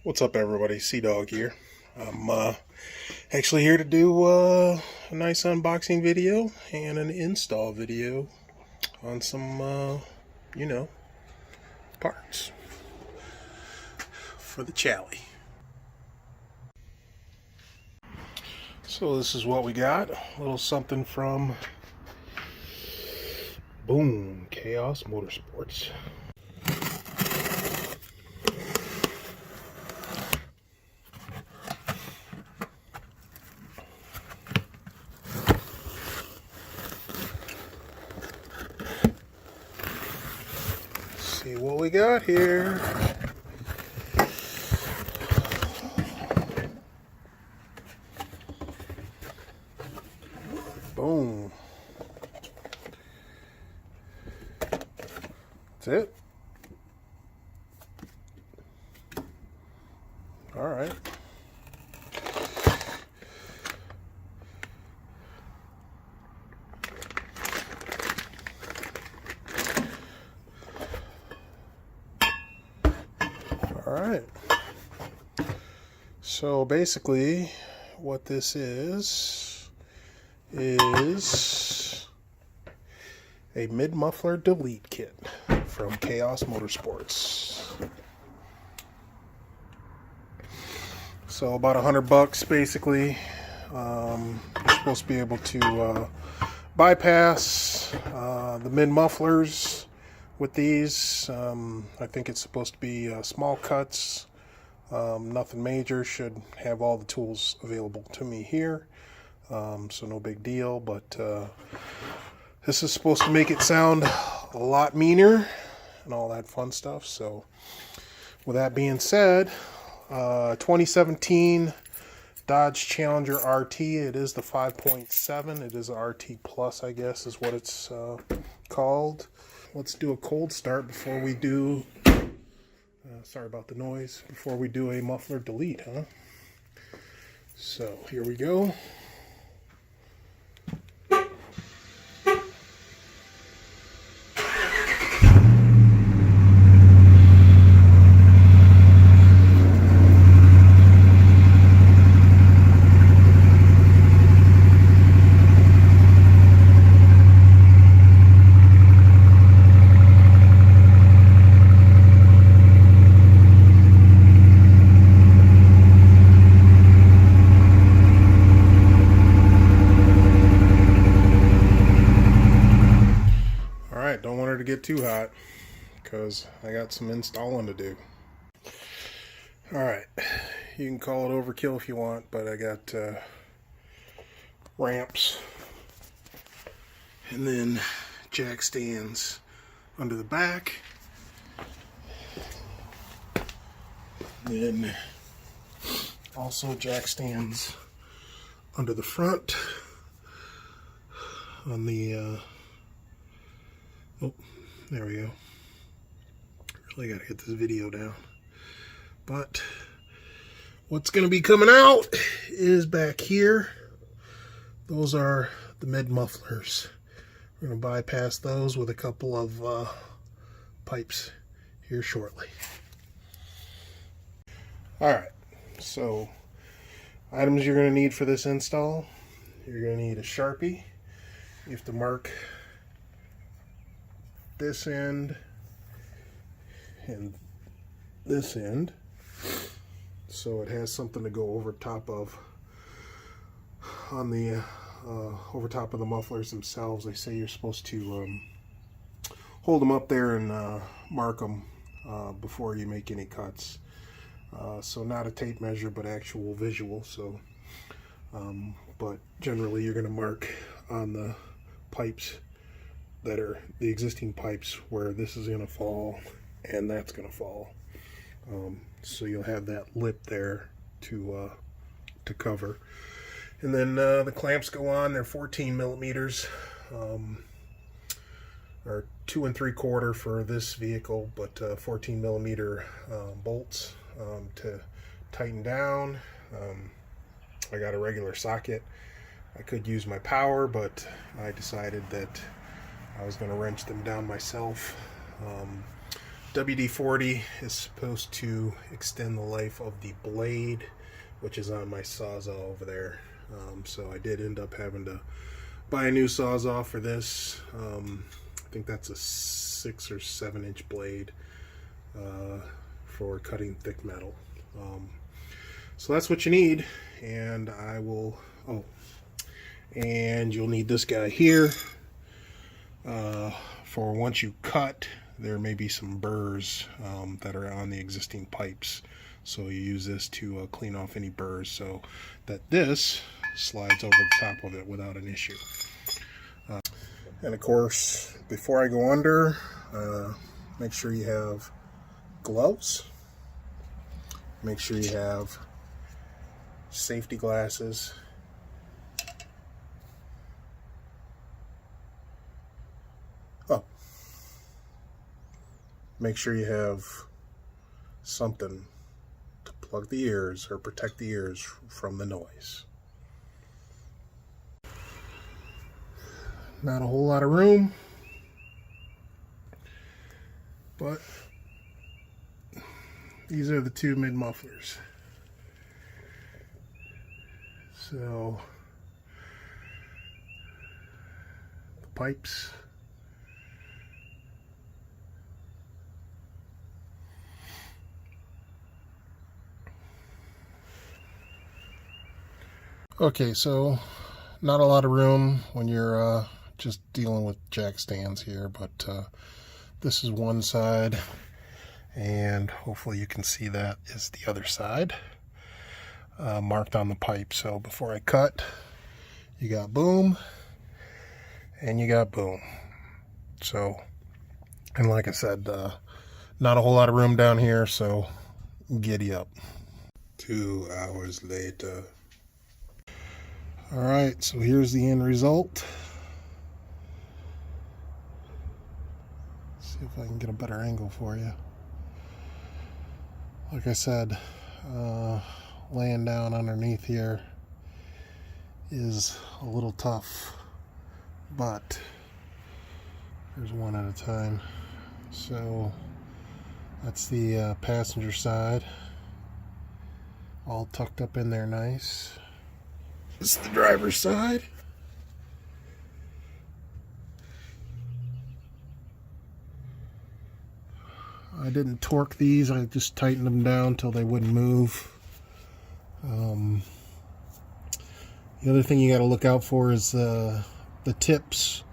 What's up, everybody? Sea-Dog here. I'm actually here to do a nice unboxing video and an install video on some, parts for the Chally. So this is what we got. A little something from Chaos Motorsports. See what we got here. Boom. That's it. All right. All right. So basically, what this is a mid-muffler delete kit from Chaos Motorsports. So about $100 basically. You're supposed to be able to bypass the mid-mufflers with these. I think it's supposed to be small cuts, nothing major. Should have all the tools available to me here, so no big deal, but this is supposed to make it sound a lot meaner and all that fun stuff. So with that being said, 2017 Dodge Challenger RT. It is the 5.7. It is a RT Plus, I guess is what it's called. Let's do a cold start before we do, sorry about the noise, before we do a muffler delete, huh? So here we go. Don't want her to get too hot because I got some installing to do. Alright, you can call it overkill if you want, but I got ramps and then jack stands under the back, and then also jack stands under the front on the oh, there we go. Really got to get this video down. But what's going to be coming out is back here. Those are the mid mufflers. We're going to bypass those with a couple of pipes here shortly. Alright, so items you're going to need for this install. You're going to need a Sharpie. You have to mark this end and this end so it has something to go over top of on the over top of the mufflers themselves. They say you're supposed to hold them up there and mark them before you make any cuts, so not a tape measure but actual visual. So but generally you're going to mark on the pipes that are the existing pipes where this is going to fall and that's going to fall, so you'll have that lip there to cover. And then the clamps go on. They're 14 millimeters, or 2 3/4 for this vehicle, but 14 millimeter bolts to tighten down. I got a regular socket. I could use my power, but I decided that I was going to wrench them down myself. WD-40 is supposed to extend the life of the blade, which is on my Sawzall over there. So I did end up having to buy a new Sawzall for this. I think that's a 6 or 7 inch blade for cutting thick metal. So that's what you need, and I will, and you'll need this guy here for once you cut, there may be some burrs that are on the existing pipes. So you use this to clean off any burrs so that this slides over the top of it without an issue. And of course, before I go under, make sure you have gloves. Make sure you have safety glasses. Make sure you have something to plug the ears or protect the ears from the noise. Not a whole lot of room, but these are the two mid mufflers. So the pipes, okay, so not a lot of room when you're just dealing with jack stands here, but this is one side, and hopefully you can see that is the other side marked on the pipe. So before I cut, you got boom and you got boom. So, and like I said, not a whole lot of room down here, so giddy up. 2 hours later. All right, so here's the end result. See if I can get a better angle for you. Like I said, laying down underneath here is a little tough, but there's one at a time. So that's the passenger side, all tucked up in there nice. This is the driver's side. I didn't torque these, I just tightened them down until they wouldn't move. The other thing you got to look out for is the tips,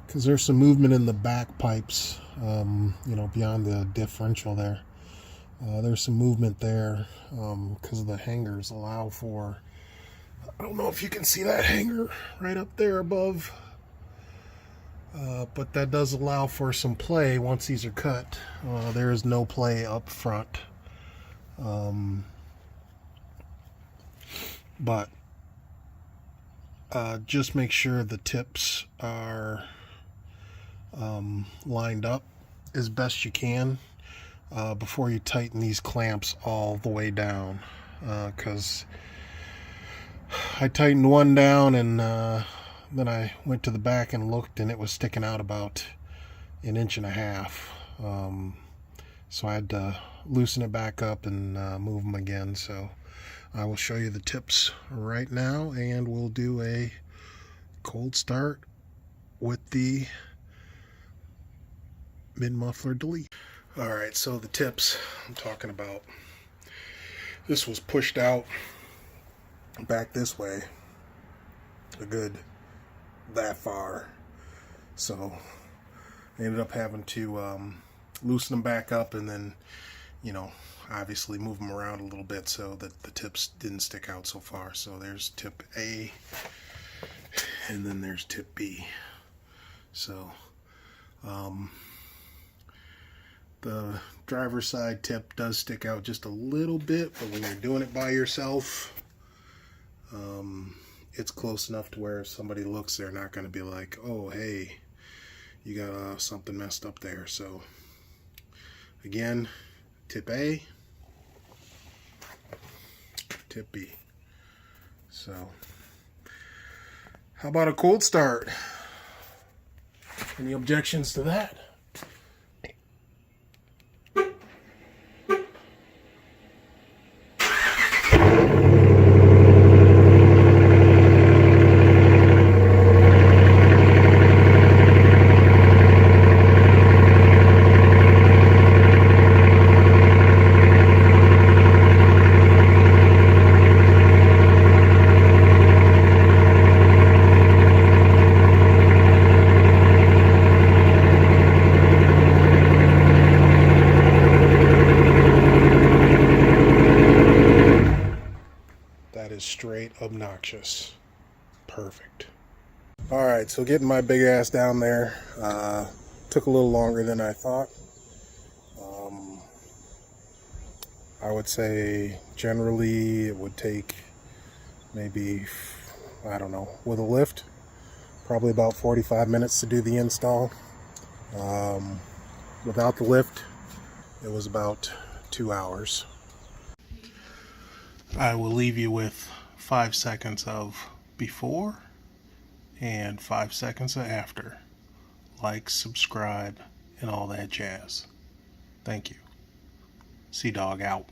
because there's some movement in the back pipes, you know, beyond the differential there. There's some movement there because the hangers allow for, I don't know if you can see that hanger right up there above, but that does allow for some play once these are cut. There is no play up front, but just make sure the tips are lined up as best you can before you tighten these clamps all the way down, because I tightened one down and then I went to the back and looked, and it was sticking out about 1.5 inches. So I had to loosen it back up and move them again. So I will show you the tips right now, and we'll do a cold start with the mid-muffler delete. Alright, so the tips I'm talking about. This was pushed out back this way a good that far, so I ended up having to loosen them back up and then, you know, obviously move them around a little bit so that the tips didn't stick out so far. So there's tip A and then there's tip B. So the driver's side tip does stick out just a little bit, but when you're doing it by yourself, it's close enough to where if somebody looks, they're not going to be like, oh, hey, you got something messed up there. So again, tip A, tip B. So how about a cold start? Any objections to that? straight obnoxious. Perfect. Alright, so getting my big ass down there took a little longer than I thought. I would say generally it would take maybe, I don't know, with a lift, probably about 45 minutes to do the install. Without the lift, it was about 2 hours. I will leave you with 5 seconds of before and 5 seconds of after. Like, subscribe, and all that jazz. Thank you. Sea Dog out.